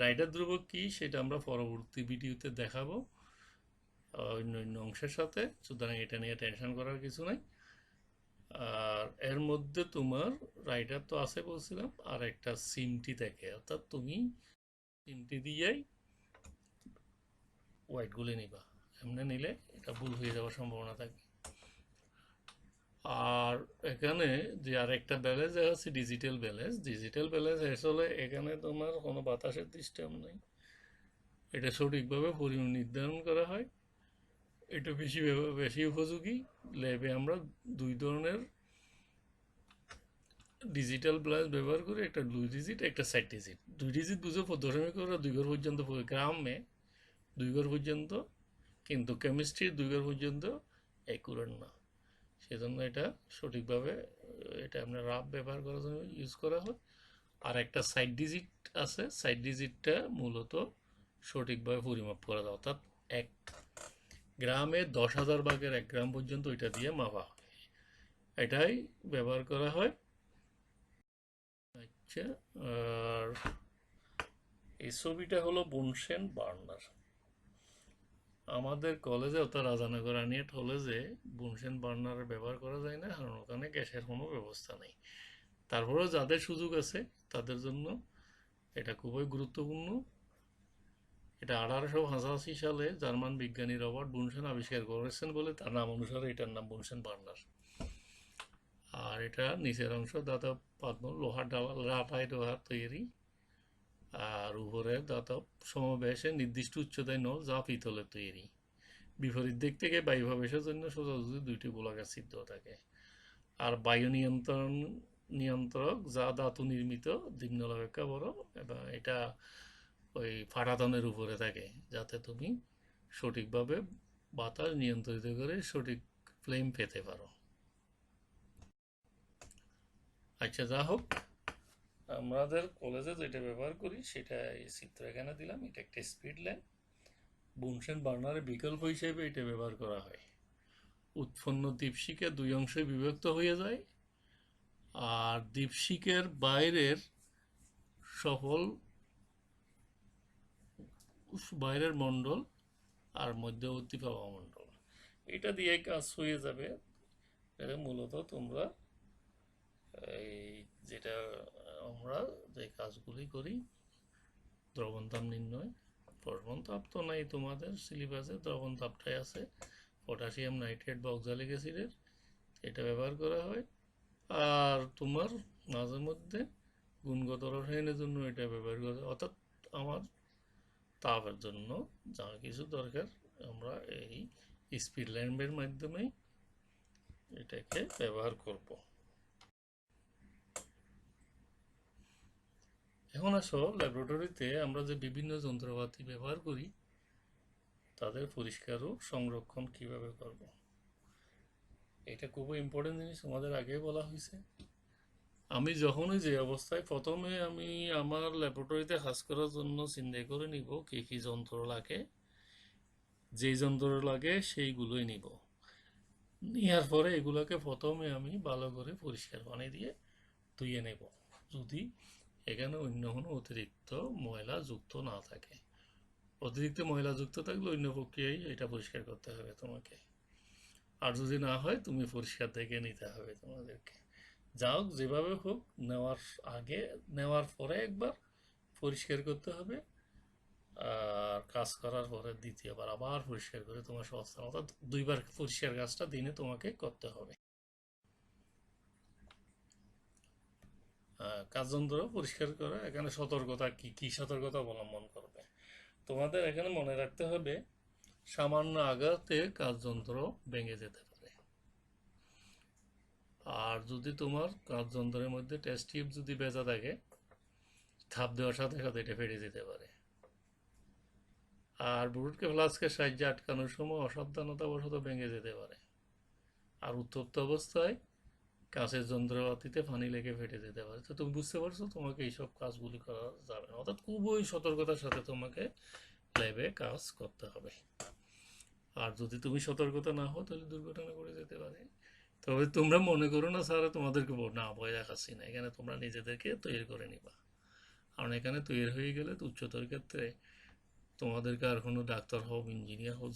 রাইডার ধ্রুবক কি সেটা আমরা পরবর্তী ভিডিওতে দেখাবো অন্য অন্য অংশের সাথে, সুতরাং এটা নিয়ে টেনশন করার কিছু নাই। আর এর মধ্যে তোমার রাইডার তো আছে বলছিলাম, আর একটা সিমটি থাকে, অর্থাৎ তুমি সিমটি দিয়েই হোয়াইটগুলি নিবা, এমনি নিলে এটা ভুল হয়ে যাওয়ার সম্ভাবনা থাকে। আর এখানে যে আরেকটা ব্যালেন্স আছে ডিজিটাল ব্যালেন্স, ডিজিটাল ব্যালেন্স আসলে এখানে তোমার কোনো বাতাসের সিস্টেম নেই, এটা সঠিকভাবে পরিমাণ নির্ধারণ করা হয়। এটা বেশি উপযোগী। ল্যাবে আমরা দুই ধরনের ডিজিটাল ব্যালেন্স ব্যবহার করি, একটা 2 ডিজিট, একটা 4 ডিজিট। 2 ডিজিট বুঝো দশমিক করে 2 ঘর পর্যন্ত, গ্রামে 2 ঘর পর্যন্ত, কিন্তু কেমিস্ট্রির 2 ঘর পর্যন্ত অ্যাকুরেট না, সেজন্য এটা সঠিকভাবে এটা আমরা রাফ ব্যবহার করার জন্য ইউজ করা হয়। আর একটা 4 ডিজিট আছে, 4 ডিজিটটা মূলত সঠিকভাবে পরিমাপ করা যায়, অর্থাৎ 1 গ্রামে 10,000 ভাগের 1 গ্রাম পর্যন্ত ওইটা দিয়ে মাপা হয়, এটাই ব্যবহার করা হয়। আচ্ছা, আর এই ছবিটা হলো বুনসেন বার্নার। আমাদের কলেজে অর্থাৎ রাজানগর আনিয়াট কলেজে বুনসেন বার্নার ব্যবহার করা যায় না, কারণ ওখানে গ্যাসের কোনো ব্যবস্থা নেই। তারপরেও যাদের সুযোগ আছে তাদের জন্য এটা খুবই গুরুত্বপূর্ণ। এটা 1885 সালে জার্মান বিজ্ঞানী রবার্ট বুনসেন আবিষ্কার করেছেন বলে তার নাম অনুসারে এটার নাম বুনসেন বার্নার। আর এটা নিচের অংশ দাতব পাতন লোহার রাটাই লোহার তৈরি, আর উপরে দাতব সমাবেশে নির্দিষ্ট উচ্চতায় নল যা পিতলের তৈরি। বিপরীত দিক থেকে বায়ু প্রবেশের জন্য সোজাসুজি দুইটি গোলাকার ছিদ্র থাকে। আর বায়ু নিয়ন্ত্রক যা ধাতু নির্মিত, নিম্নল অপেক্ষা বড়, এবং এটা ওই ফাটাতনের উপরে থাকে, যাতে তুমি সঠিকভাবে বাতাস নিয়ন্ত্রিত করে সঠিক ফ্লেম পেতে পারো। আচ্ছা, যা হোক, আমাদের কলেজে যেটা ব্যবহার করি সেটা এই চিত্র এখানে দিলাম। এটা একটা স্পিড ল্যাম্প। বুনসেন বার্নারের বিকল্প হিসেবে এটা ব্যবহার করা হয়। উৎপন্ন দীপশিখা দুই অংশে বিভক্ত হয়ে যায়, আর দীপশিখের বাইরের সফল বাইরের মণ্ডল আর মধ্যবর্তী প্রভা মণ্ডল, এটা দিয়ে কাজ হয়ে যাবে। এটা মূলত তোমরা এই যেটা আমরা যে কাজগুলি করি, দ্রবণ তাপ নির্ণয়, প্রবণ তাপ তো নাই তোমাদের সিলেবাসে, দ্রবণ তাপটাই আছে, পটাশিয়াম নাইট্রেট বা অক্সালিক অ্যাসিডের, এটা ব্যবহার করা হয়। আর তোমার মাঝে মধ্যে গুণগত রসায়নের জন্য এটা ব্যবহার করা হয়, অর্থাৎ আমার তাপের জন্য যা কিছু দরকার আমরা এই স্পিড ল্যাম্পের মাধ্যমেই এটাকে ব্যবহার করব। এখন আসো ল্যাবরেটরিতে আমরা যে বিভিন্ন যন্ত্রপাতি ব্যবহার করি তাদের পরিষ্কার ও সংরক্ষণ কিভাবে করব। এটা খুবই ইম্পর্টেন্ট জিনিস, তোমাদের আগেই বলা হয়েছে। আমি যখনই যে অবস্থায় প্রথমে আমি আমার ল্যাবরেটরিতে কাজ করার জন্য চিন্তা করে নিব কি কি যন্ত্র লাগে, যেই যন্ত্র লাগে সেইগুলোই নিব। নেওয়ার পরে এগুলোকে প্রথমে আমি ভালো করে পরিষ্কার পানি দিয়ে ধুয়ে নেব, যদি এখানে অন্য কোনো অতিরিক্ত ময়লা যুক্ত না থাকে। অতিরিক্ত ময়লা যুক্ত থাকলে অন্য প্রক্রিয়ায় এটা পরিষ্কার করতে হবে তোমাকে। আর যদি না হয় তুমি পরিষ্কার দেখে নিতে হবে তোমাদেরকে। যা হোক, যেভাবে হোক, নেওয়ার আগে নেওয়ার পরে একবার পরিষ্কার করতে হবে, আর কাজ করার পরে দ্বিতীয়বার আবার পরিষ্কার করে তোমার সংস্থান, অর্থাৎ দুইবার পরিষ্কার কাজটা দিনে তোমাকে করতে হবে। কার্যযন্ত্র পরিষ্কার করা, এখানে সতর্কতা কি কি সতর্কতা অবলম্বন করবে তোমাদের এখানে মনে রাখতে হবে। সামান্য আঘাতে কার্যযন্ত্র ভেঙে যেতে পারে। আর যদি তোমার কার্যযন্ত্রের মধ্যে টেস্ট টিউব যদি ভেজা থাকে, থাপ দেওয়ার সাথে সাথে এটা ফেটে যেতে পারে। আর ব্রুটকে ফ্লাস্কের সাহায্যে আটকানোর সময় অসাবধানতাবশত ভেঙে যেতে পারে। আর উত্তপ্ত অবস্থায় কাঁচের যন্ত্রপাতিতে পানি লেগে ফেটে যেতে পারে। তো তুমি বুঝতে পারছো তোমাকে এইসব কাজগুলি করা যাবে না, অর্থাৎ খুবই সতর্কতার সাথে তোমাকে ল্যাবে কাজ করতে হবে। আর যদি তুমি সতর্কতা না হও তাহলে দুর্ঘটনা ঘটে যেতে পারে। তবে তোমরা মনে করো না স্যার তোমাদেরকে না ভয় দেখাচ্ছি না, এখানে তোমরা নিজেদেরকে তৈরি করে নিবা। কারণ এখানে তৈরি হয়ে গেলে তো উচ্চতর ক্ষেত্রে তোমাদেরকে আর কোনো ডাক্তার হোক, ইঞ্জিনিয়ার হোক,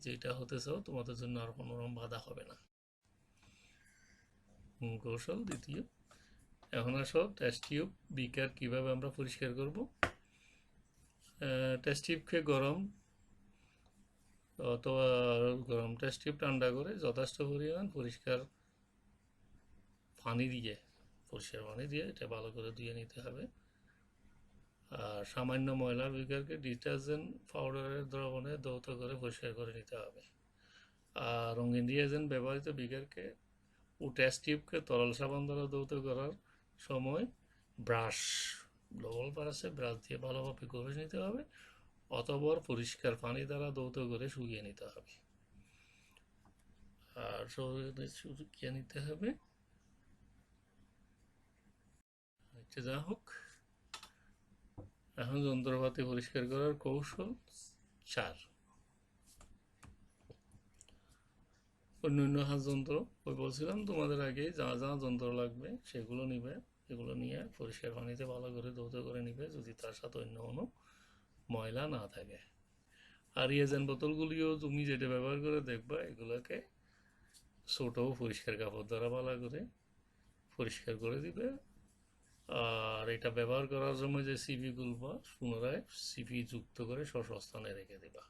যেটা হতে চাও তোমাদের জন্য আর কোনো রকম বাধা হবে না। কৌশল দ্বিতীয়। এখন আসো টেস্ট টিউব বিকার কীভাবে আমরা পরিষ্কার করব। টেস্ট টিউবকে গরম অথবা গরম টেস্ট টিউব ঠান্ডা করে যথেষ্ট পরিমাণ পানি দিয়ে পরিষ্কার পানি দিয়ে এটা ভালো করে ধুয়ে নিতে হবে। আর সামান্য ময়লা বিকারকে ডিটারজেন্ট পাউডারের দ্রবণে ধৌত করে পরিষ্কার করে নিতে হবে। আর রঙিন ডিটারজেন্ট ব্যবহৃত বিকারকে ও টেস্ট টিউবকে তরল সাবান দ্বারা ধৌত করার সময় ব্রাশ, ডবল ব্রাশে ব্রাশ দিয়ে ভালোভাবে ঘষে নিতে হবে, অতঃপর পরিষ্কার পানি দ্বারা ধৌত করে শুকিয়ে নিতে হবে। আর শুকিয়ে নিতে হবে। যা হোক, এখন যন্ত্রপাতি পরিষ্কার করার কৌশল 4। অন্যান্য হাত যন্ত্র, ওই বলছিলাম তোমাদের আগে যা যা যন্ত্র লাগবে সেগুলো নিবে, এগুলো নিয়ে পরিষ্কার পানিতে ভালো করে ধৌত করে নিবে যদি তার সাথে অন্য কোনো ময়লা না থাকে। আর রিয়েজেন্ট বোতলগুলিও তুমি যেটা ব্যবহার করে দেখবা, এগুলোকে ছোট পরিষ্কার কাপড় দ্বারা ভালো করে পরিষ্কার করে দিবে। আর এটা ব্যবহার করার সময় যে সিপি গুলবা পুনরায় সিপি যুক্ত করে স্বস্থানে রেখে দিবা।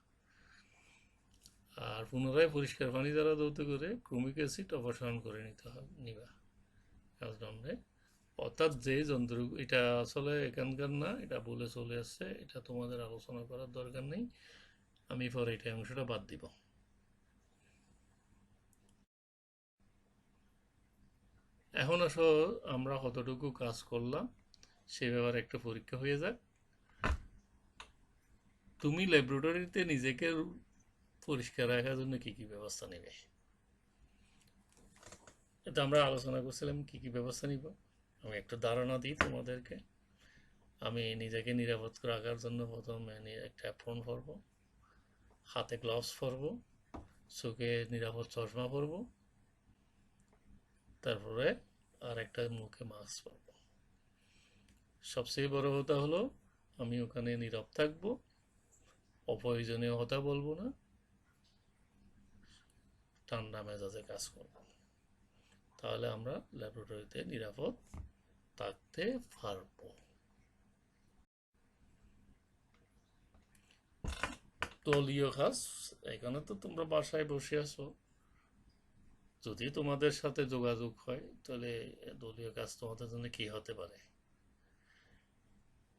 আর পুনরায় পরিষ্কার পানি দ্বারা ধৌত করে ক্রমিক অ্যাসিড অপসারণ করে নিবা কাজদণ্ডে। অর্থাৎ যে যন্ত্র, এটা আসলে এখানকার না, এটা বলে চলে আসছে, এটা তোমাদের আলোচনা করার দরকার নেই, আমি পরে এটা অংশটা বাদ দিব। এখন আসো আমরা কতটুকু কাজ করলাম সে ব্যাপারে একটা পরীক্ষা হয়ে যাক। তুমি ল্যাবরেটরিতে নিজেকে পরিষ্কার রাখার জন্য কি কি ব্যবস্থা নেবে, এটা আমরা আলোচনা করছিলাম কি কি ব্যবস্থা নিব। আমি একটু ধারণা দিই তোমাদেরকে। আমি নিজেকে নিরাপদ রাখার জন্য প্রথমে একটা অ্যাপ্রন পরবো, হাতে গ্লাভস পরবো, চোখে নিরাপদ চশমা পরবো, তারপরে আর একটা মুখে মাস্ক পরবো। সবচেয়ে বড় কথা হলো আমি ওখানে নীরব থাকবো, অপ্রয়োজনীয় কথা বলবো না, ঠান্ডা মেজাজে কাজ করব। তাহলে আমরা ল্যাবরেটরিতে নিরাপদ থাকতে পারবো। দলীয় কাজ, এখানে তো তোমরা বাসায় বসে আছো, যদি তোমাদের সাথে যোগাযোগ হয় তাহলে দলীয় কাজ তোমাদের জন্য কি হতে পারে।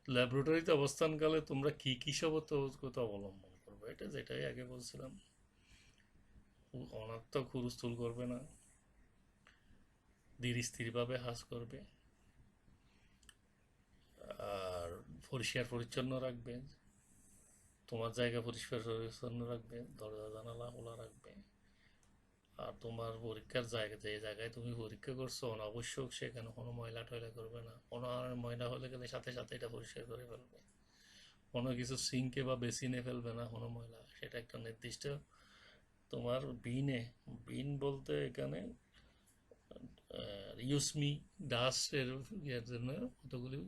ল্যাবরেটরিতে অবস্থানকালে তোমরা কি কি সতর্কতা অবলম্বন করবে, এটা যেটাই আগে বলছিলাম। অনাত্মক হুলস্থুল করবে না, ধীর স্থিরভাবে কাজ করবে, আর পরিষ্কার পরিচ্ছন্ন রাখবে, তোমার জায়গা পরিষ্কার পরিচ্ছন্ন রাখবে, দরজা জানালা খোলা রাখবে, আর তোমার পরীক্ষার জায়গা, যে জায়গায় তুমি পরীক্ষা করছো, অনাবশ্যক সেখানে কোনো ময়লা টয়লা করবে না। কোনো আর ময়লা হলে গেলে সাথে সাথে এটা পরিষ্কার করে ফেলবে। কোনো কিছু সিঙ্কে বা বেসিনে ফেলবে না কোনো ময়লা, সেটা একটা নির্দিষ্ট তোমার বিনে। বিন বলতে এখানে ইউসমি ডাস্ট এর ইয়ের জন্য কতগুলি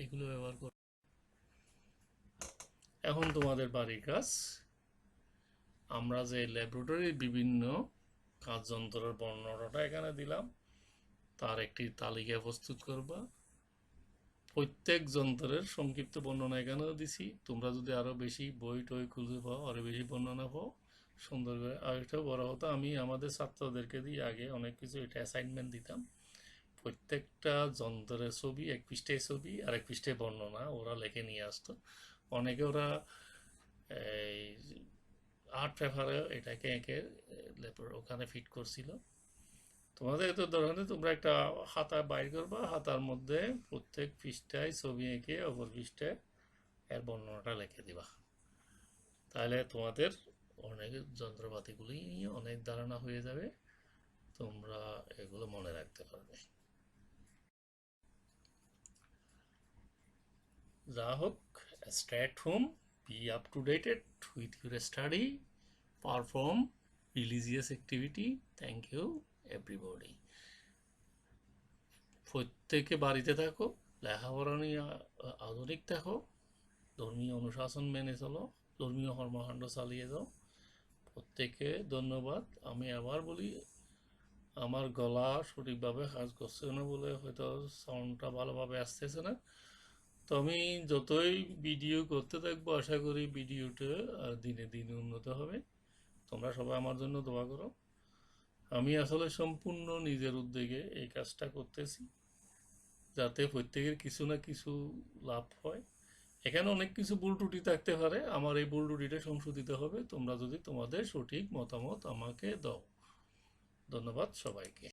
এগুলো ব্যবহার করো। এখন তোমাদের বাড়ির কাজ, আমরা যে ল্যাবরেটরির বিভিন্ন কাজযন্ত্রের বর্ণনাটা এখানে দিলাম, তার একটি তালিকা প্রস্তুত করবা। প্রত্যেক যন্ত্রের সংক্ষিপ্ত বর্ণনা এখানেও দিছি। তোমরা যদি আরো বেশি বই টই খুঁজে পাও, আরো বেশি বর্ণনা পাও, সুন্দর করে। আর একটা বড় কথা, আমি আমাদের ছাত্রদেরকে দিয়ে আগে অনেক কিছু এটা অ্যাসাইনমেন্ট দিতাম। প্রত্যেকটা যন্ত্রের ছবি, এক পৃষ্ঠায় ছবি আর এক পৃষ্ঠায় বর্ণনা ওরা লিখে নিয়ে আসতো। অনেকে ওরা এই আর্ট পেপারে এটাকে এঁকে ওখানে ফিট করছিল। তোমাদের তো ধরনের তোমরা একটা খাতা বাইর করবা, খাতার মধ্যে প্রত্যেক পৃষ্ঠায় ছবি এঁকে অপর পৃষ্ঠায় এর বর্ণনাটা লিখে দিবা। তাহলে তোমাদের অনেক যন্ত্রপাতিগুলি নিয়ে অনেক ধারণা হয়ে যাবে, তোমরা এগুলো মনে রাখতে পারবে। যা হোক, stay at home, be up to date with your study, perform religious activity. Thank you everybody. প্রত্যেকে বাড়িতে থাকো, লেখাপড়া নিয়ে আধুনিক থাকো, ধর্মীয় অনুশাসন মেনে চলো, ধর্মীয় কর্মকাণ্ড চালিয়ে যাও। প্রত্যেকে ধন্যবাদ। আমি আবার বলি, আমার গলা সঠিকভাবে কাজ করছে না বলে হয়তো সাউন্ডটা ভালোভাবে আসতেছে না। তো আমি যতই ভিডিও করতে থাকবো, আশা করি ভিডিওটা দিনে দিনে উন্নত হবে। তোমরা সবাই আমার জন্য দোয়া করো। আমি আসলে সম্পূর্ণ নিজের উদ্যোগে এই কাজটা করতেছি, যাতে প্রত্যেকের কিছু না কিছু লাভ হয়। এখানে অনেক কিছু ভুল ত্রুটি থাকতে পারে, আমার এই ভুল ত্রুটিটা সংশোধিত হবে তোমরা যদি তোমাদের সঠিক মতামত আমাকে দাও। ধন্যবাদ সবাইকে।